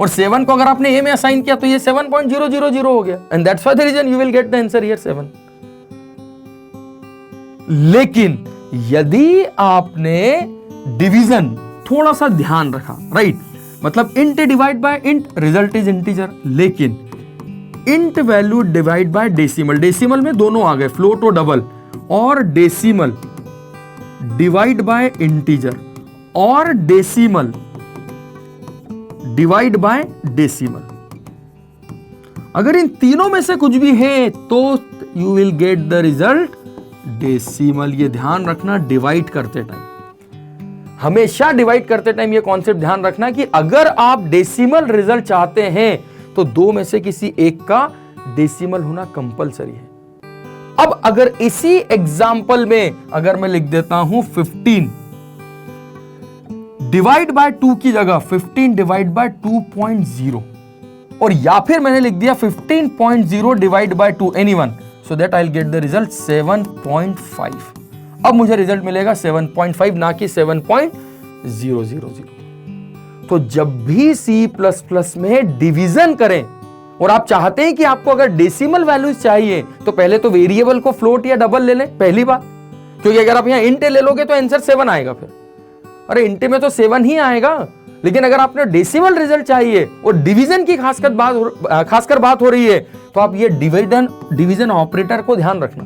और 7 को अगर आपने ए में असाइन किया तो ये 7.000 हो गया, and that's why the reason you will get the answer here 7। लेकिन यदि आपने डिवीजन थोड़ा सा ध्यान रखा, राइट, मतलब int divide by int, result is integer. लेकिन int value divide by decimal, decimal में दोनों आ गए, फ्लोट और डबल, और डेसिमल डिवाइड बाय इंटीजर, और डेसिमल डिवाइड बाय डेसिमल, अगर इन तीनों में से कुछ भी है तो you will get the result decimal. ये ध्यान रखना, डिवाइड करते टाइम, हमेशा डिवाइड करते टाइम ये कॉन्सेप्ट ध्यान रखना कि अगर आप डेसिमल रिजल्ट चाहते हैं तो 2 में से किसी एक का डेसिमल होना कंपलसरी है। अब अगर इसी एग्जाम्पल में अगर मैं लिख देता हूं 15 डिवाइड बाय 2 की जगह 15 डिवाइड बाय 2.0, और या फिर मैंने लिख दिया 15.0 divide by 2, anyone, so that I will get the result 7.5। अब मुझे रिजल्ट मिलेगा 7.5 ना कि 7.000। तो जब भी C++ में डिवीजन करें और आप चाहते हैं कि आपको अगर डेसिमल वैल्यूज चाहिए तो पहले तो वेरिएबल को फ्लोट या डबल ले लें, पहली बात, क्योंकि अगर आप यहां इंट ले लोगे तो आंसर 7 आएगा। फिर अरे इंट में तो 7 ही आएगा, लेकिन अगर आपने डेसिमल रिजल्ट चाहिए और डिवीजन की खासकर बात हो रही है तो आप ये डिवीजन ऑपरेटर को ध्यान रखना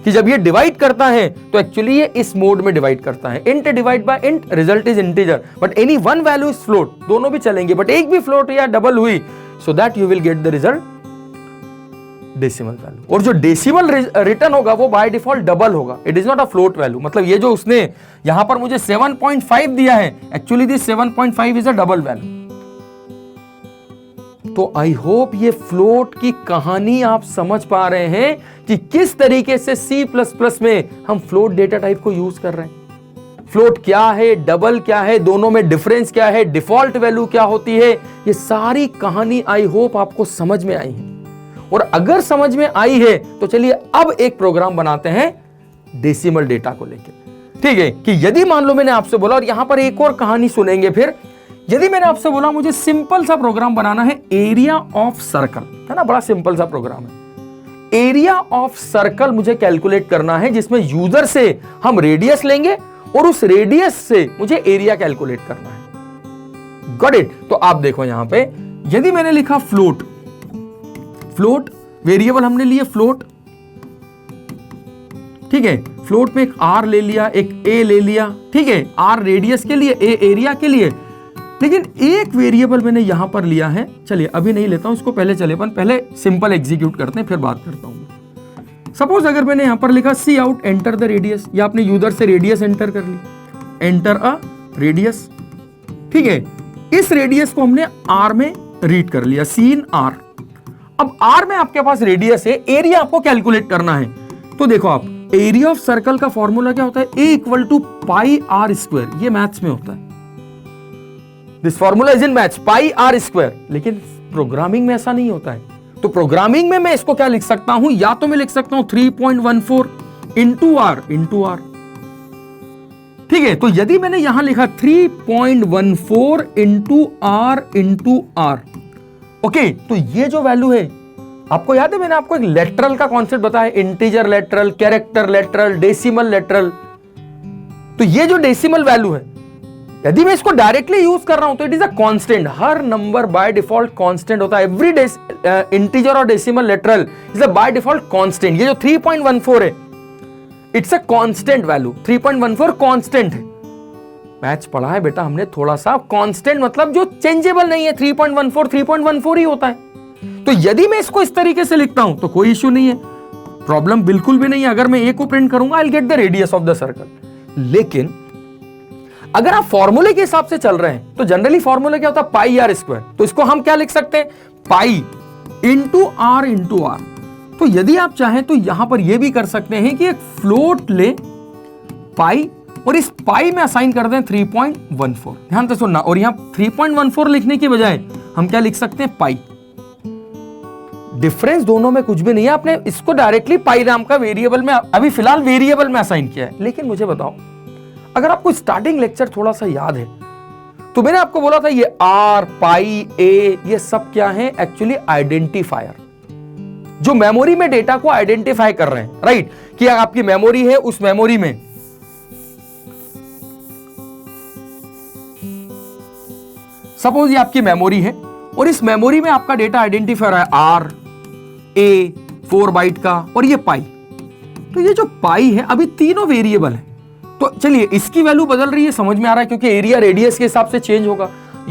कि जब ये डिवाइड करता है तो एक्चुअली ये इस मोड में डिवाइड करता है, int divide by int, result is integer, but any one value is float, दोनों भी चलेंगे, बट एक भी फ्लोट या डबल हुई so that you will get the result decimal value. और जो डेसिमल रिटर्न होगा वो बाय डिफॉल्ट डबल होगा, it is not a float value. मतलब ये जो उसने यहां पर मुझे 7.5 दिया है, actually this 7.5 is a double value. तो आई होप ये फ्लोट की कहानी आप समझ पा रहे हैं कि किस तरीके से C++ में हम फ्लोट डेटा टाइप को यूज कर रहे हैं। फ्लोट क्या है, डबल क्या है, दोनों में डिफरेंस क्या है, डिफॉल्ट वैल्यू क्या होती है, ये सारी कहानी आई होप आपको समझ में आई है। और अगर समझ में आई है तो चलिए अब एक प्रोग्राम बनाते हैं डेसिमल डेटा को लेकर। ठीक है कि यदि मान लो मैंने आपसे बोला, और यहां पर एक और कहानी सुनेंगे फिर, यदि मैंने आपसे बोला मुझे सिंपल सा प्रोग्राम बनाना है एरिया ऑफ सर्कल, है ना, बड़ा सिंपल सा प्रोग्राम है। एरिया ऑफ सर्कल मुझे कैलकुलेट करना है जिसमें यूजर से हम रेडियस लेंगे और उस रेडियस से मुझे एरिया कैलकुलेट करना है। Got it. तो आप देखो यहां पे यदि मैंने लिखा फ्लोट, फ्लोट वेरिएबल हमने लिए फ्लोट, ठीक है, फ्लोट में एक आर ले लिया, एक ए ले लिया, ठीक है, आर रेडियस के लिए, ए एरिया के लिए, लेकिन एक वेरिएबल मैंने यहां पर लिया है। चलिए अभी नहीं लेता हूं इसको, पहले चले अपन पहले सिंपल एग्जीक्यूट करते हैं फिर बात करता हूं। सपोज अगर मैंने यहां पर लिखा सी आउट एंटर द रेडियस, या आपने यूजर से रेडियस एंटर कर ली, एंटर अ रेडियस, ठीक है, इस रेडियस को हमने आर में रीड कर लिया, सीन आर। अब आर में आपके पास रेडियस है, एरिया आपको कैलकुलेट करना है। तो देखो आप, एरिया ऑफ सर्कल का फॉर्मूला क्या होता है, a equal to pi r square, ये मैथ्स में होता है। This formula is in maths, pi r square, लेकिन प्रोग्रामिंग में ऐसा नहीं होता है। तो प्रोग्रामिंग में मैं इसको क्या लिख सकता हूं, या तो मैं लिख सकता हूं 3.14 इंटू आर, ठीक है। तो यदि मैंने यहां लिखा 3.14 इंटू आर, ओके, तो ये जो वैल्यू है, आपको याद है मैंने आपको एक लेटरल का कॉन्सेप्ट बताया, integer lateral, character lateral, decimal lateral. तो ये जो डेसिमल वैल्यू है, यदि मैं इसको डायरेक्टली यूज कर रहा हूं तो it is a constant. Her number by default constant होता है। एवरी इंटीजर और decimal lateral is a by default constant. ये जो 3.14 है, it's a constant value, 3.14 constant है। मैथ्स पढ़ा है बेटा हमने थोड़ा सा, कांस्टेंट मतलब जो चेंजेबल नहीं है, 3.14 ही होता है। तो यदि मैं इसको इस तरीके से लिखता हूं तो कोई इश्यू नहीं है, प्रॉब्लम बिल्कुल भी नहीं है। अगर मैं ए को प्रिंट करूंगा, आई will get the radius of the circle. लेकिन अगर आप फॉर्मूले के हिसाब से चल रहे हैं तो जनरली फॉर्मूला क्या होता है, पाई आर स्क्वायर। तो इसको हम क्या लिख सकते हैं, पाई इंटू आर। तो यदि आप चाहें तो यहां पर यह भी कर सकते हैं कि एक फ्लोट ले पाई, और इस पाई में असाइन कर दें 3.14। ध्यान से सुनना, और यहां 3.14 लिखने की बजाय हम क्या लिख सकते हैं, पाई। डिफरेंस दोनों में कुछ भी नहीं है, आपने इसको डायरेक्टली पाई नाम का वेरिएबल में, अभी फिलहाल वेरिएबल में असाइन किया है। लेकिन मुझे बताओ, अगर आपको स्टार्टिंग लेक्चर थोड़ा सा याद है तो मैंने आपको बोला था ये आर, पाई, ए, ये सब क्या है, एक्चुअली आइडेंटिफायर, जो मेमोरी में डेटा को आइडेंटिफाई कर रहे हैं, राइट। कि आपकी मेमोरी है, उस मेमोरी में सपोज ये आपकी मेमोरी है और इस मेमोरी में आपका डेटा आइडेंटिफायर है आर, ए, 4 बाइट का, और ये पाई। तो ये जो पाई है, अभी तीनों वेरिएबल है। तो चलिए इसकी वैल्यू बदल रही है, समझ में आ रहा है, क्योंकि एरिया रेडियस के हिसाब से चेंज होगा।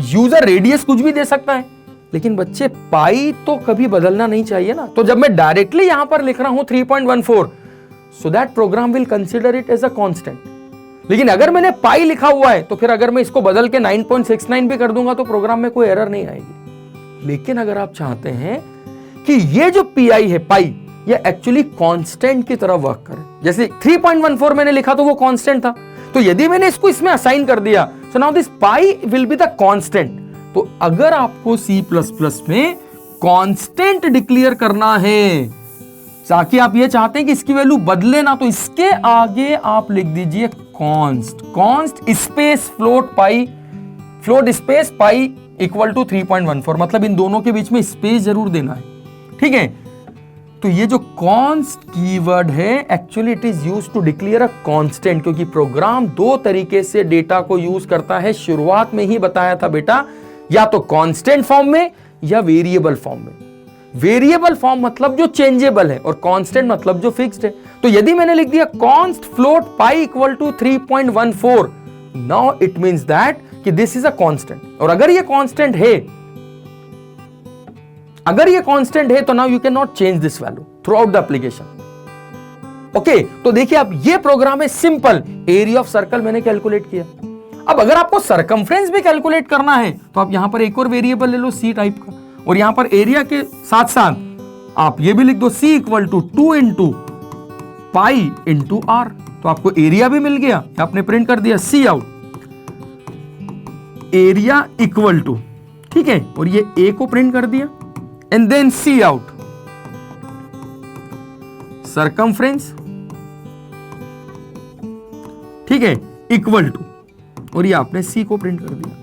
यूजर रेडियस कुछ भी दे सकता है, लेकिन बच्चे पाई तो कभी बदलना नहीं चाहिए ना। तो जब मैं डायरेक्टली यहां पर लिख रहा हूं 3.14, so that program will consider it as a constant. लेकिन अगर मैंने पाई लिखा हुआ है तो फिर अगर मैं इसको बदल के 9.69 भी कर दूंगा तो प्रोग्राम में कोई एरर नहीं आएगी। लेकिन अगर आप चाहते हैं कि ये जो पीआई है, पाई, ये एक्चुअली कांस्टेंट की तरह वर्क करे, जैसे 3.14 मैंने लिखा तो वो कांस्टेंट था, तो यदि मैंने इसको इसमें असाइन कर दिया, so now this pi will be the constant. तो अगर आपको C++ में कांस्टेंट डिक्लेयर करना है, ताकि आप ये चाहते हैं कि इसकी वैल्यू बदले ना, तो इसके आगे आप लिख दीजिए const space float pi, float space pi equal to 3.14। मतलब इन दोनों के बीच में स्पेस जरूर देना है, ठीक है। तो ये जो कॉन्स्ट कीवर्ड है, actually it is used to declare a constant, क्योंकि प्रोग्राम दो तरीके से डेटा को यूज करता है। शुरुआत में ही बताया था बेटा, या तो कांस्टेंट फॉर्म में या वेरिएबल फॉर्म में। वेरिएबल फॉर्म मतलब जो चेंजेबल है, और कांस्टेंट मतलब जो फिक्स्ड है। तो यदि मैंने लिख दिया const float pi equal to 3.14, now it means that कि दिस इज अ कांस्टेंट। और अगर ये कांस्टेंट है, तो now you can not change this value throughout the application. Okay, तो देखिए अब ये प्रोग्राम है सिंपल। एरिया ऑफ सर्कल मैंने कैलकुलेट किया। अब अगर आपको सरकमफ्रेंस भी कैलकुलेट करना है तो आप यहां पर एक और वेरिएबल ले लो, सी टाइप का, और यहां पर एरिया के साथ साथ आप ये भी लिख दो C equal to 2 into pi into r, तो आपको एरिया भी मिल गया, आपने प्रिंट कर दिया C out area equal to, ठीक है, और ये A को प्रिंट कर दिया and then C out circumference, ठीक है, इक्वल टू, और ये आपने C को प्रिंट कर दिया।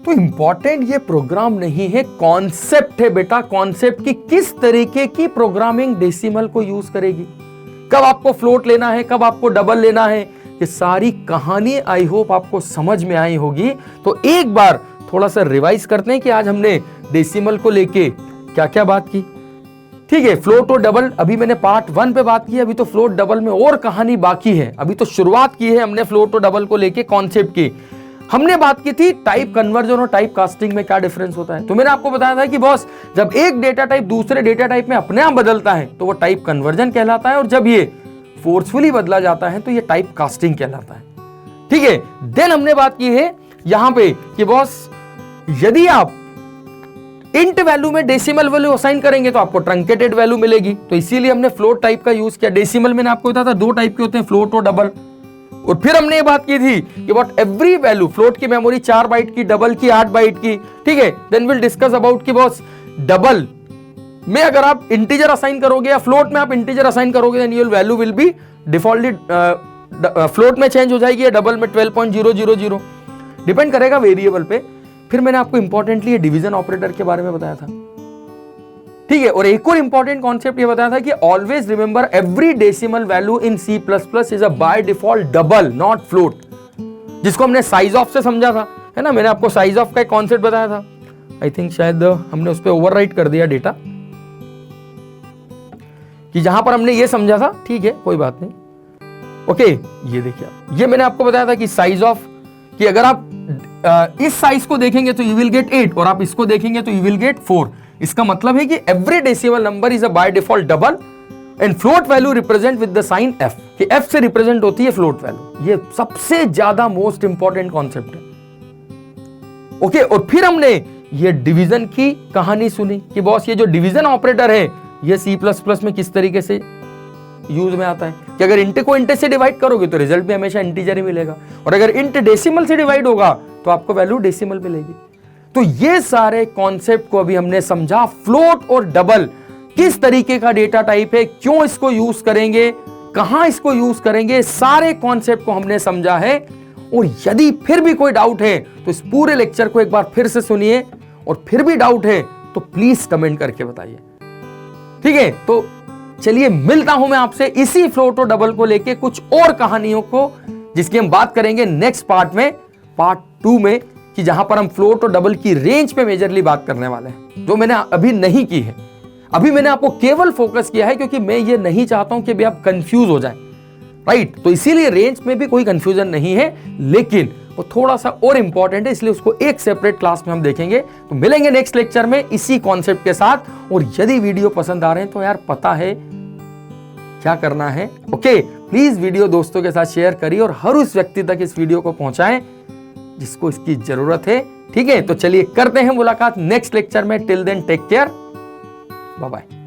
तो इंपॉर्टेंट ये प्रोग्राम नहीं है, कॉन्सेप्ट है बेटा, कॉन्सेप्ट की किस तरीके की प्रोग्रामिंग डेसिमल को यूज करेगी, कब आपको फ्लोट लेना है, कब आपको डबल लेना है, ये सारी कहानी आई होप आपको समझ में आई होगी। तो एक बार थोड़ा सा रिवाइज करते हैं कि आज हमने डेसिमल को लेके क्या क्या बात की। ठीक है, फ्लोट और डबल अभी मैंने पार्ट 1 पे बात की, अभी तो फ्लोट डबल में और कहानी बाकी है, अभी तो शुरुआत की है हमने फ्लोट और डबल को लेके कॉन्सेप्ट की। हमने बात की थी टाइप कन्वर्जन और टाइप कास्टिंग में क्या डिफरेंस होता है। तो मैंने आपको बताया था कि बॉस जब एक डेटा टाइप दूसरे डेटा टाइप में अपने आप बदलता है तो वो टाइप कन्वर्जन कहलाता है, और जब ये फोर्सफुली बदला जाता है तो ये टाइप कास्टिंग कहलाता है। ठीक है, देन हमने बात की है यहां पे कि बॉस यदि आप इंट वैल्यू में डेसिमल वैल्यू असाइन करेंगे तो आपको ट्रंकेटेड वैल्यू मिलेगी, तो इसीलिए हमने फ्लोट टाइप का यूज किया। डेसिमल मैंने आपको बताया था 2 टाइप के होते हैं, फ्लोट और डबल। और फिर हमने ये बात की थी कि व्हाट एवरी वैल्यू, फ्लोट की मेमोरी 4 बाइट की, डबल की 8 बाइट की। ठीक है, देन विल डिस्कस अबाउट कि बॉस डबल में अगर आप इंटीजर असाइन करोगे या फ्लोट में आप इंटीजर असाइन करोगे then your value will be defaultly float में चेंज हो जाएगी या डबल में 12.000, डिपेंड करेगा वेरिएबल पे। फिर मैंने आपको इंपॉर्टेंटली डिवीजन ऑपरेटर के बारे में बताया था। ठीक है, और एक और इंपॉर्टेंट कॉन्सेप्ट ये बताया था कि always remember every decimal value in C++ is a by default double not float, जिसको हमने साइज ऑफ से समझा था, है ना। मैंने आपको साइज ऑफ का एक कॉन्सेप्ट बताया था, आई थिंक शायद हमने उस पर ओवरराइट कर दिया डेटा, कि जहां पर हमने ये समझा था। ठीक है, कोई बात नहीं। ओके, ये देखिए, ये मैंने आपको बताया था कि साइज ऑफ, कि अगर आप इस साइज को देखेंगे तो यू विल गेट 8 और आप इसको देखेंगे तो यू विल गेट 4। इसका मतलब है कि every decimal number is a by default double and float value represent with the sign f, कि f से रिप्रेजेंट होती है फ्लोट वैल्यू। ये सबसे ज्यादा मोस्ट इंपॉर्टेंट कॉन्सेप्ट है। ओके, और फिर हमने ये डिवीजन की कहानी सुनी कि बॉस ये जो डिवीजन ऑपरेटर है ये C++ में किस तरीके से यूज में आता है, कि अगर इंट को इंट से डिवाइड करोगे तो रिजल्ट भी हमेशा इंटीजर ही मिलेगा, और अगर इंट डेसिमल से डिवाइड होगा तो आपको वैल्यू डेसिमल मिलेगी। तो ये सारे कॉन्सेप्ट को अभी हमने समझा। फ्लोट और डबल किस तरीके का डेटा टाइप है, क्यों इसको यूज करेंगे, कहां इसको यूज करेंगे, सारे कॉन्सेप्ट को हमने समझा है। और यदि फिर भी कोई डाउट है तो इस पूरे लेक्चर को एक बार फिर से सुनिए, और फिर भी डाउट है तो प्लीज कमेंट करके बताइए। ठीक है, तो चलिए मिलता हूं मैं आपसे इसी फ्लोट और डबल को लेके कुछ और कहानियों को, जिसकी हम बात करेंगे नेक्स्ट पार्ट में, पार्ट 2 में, कि जहां पर हम फ्लोट और डबल की रेंज पे मेजरली बात करने वाले हैं, जो मैंने अभी नहीं की है। अभी मैंने आपको केवल फोकस किया है क्योंकि मैं ये नहीं चाहता हूं कि भी आप कंफ्यूज हो जाएं, राइट। तो इसीलिए रेंज में भी कोई कंफ्यूजन नहीं है, लेकिन वो थोड़ा सा और इंपॉर्टेंट है, इसलिए उसको एक सेपरेट क्लास में हम देखेंगे। तो मिलेंगे नेक्स्ट लेक्चर में इसी कॉन्सेप्ट के साथ। और यदि वीडियो पसंद आ रहे हैं तो यार पता है क्या करना है। ओके, प्लीज वीडियो दोस्तों के साथ शेयर करिए और हर उस व्यक्ति तक इस वीडियो को पहुंचाएं जिसको इसकी जरूरत है। ठीक है, तो चलिए करते हैं मुलाकात नेक्स्ट लेक्चर में। Till then take care, bye bye.